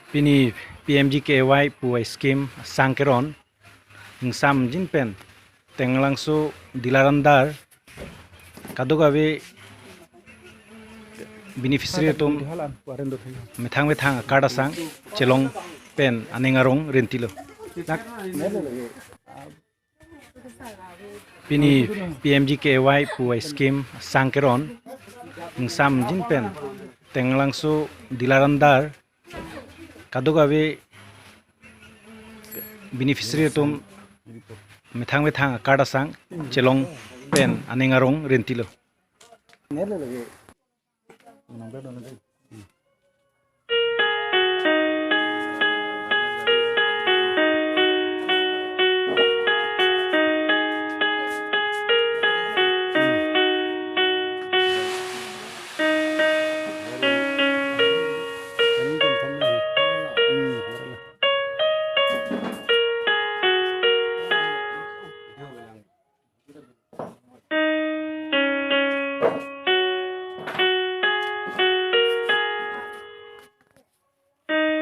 Pini PMGKY puai scheme sangkeron sam jinpen tenglangsu dilarandar kadogawe beneficiary tum methang kada sang celong pen anengarong rentilo Pini PMGKY puai scheme sangkeron sam jinpen tenglangsu dilarandar kadogawe beneficiary tum methang kada sang celong pen anengarong rentilo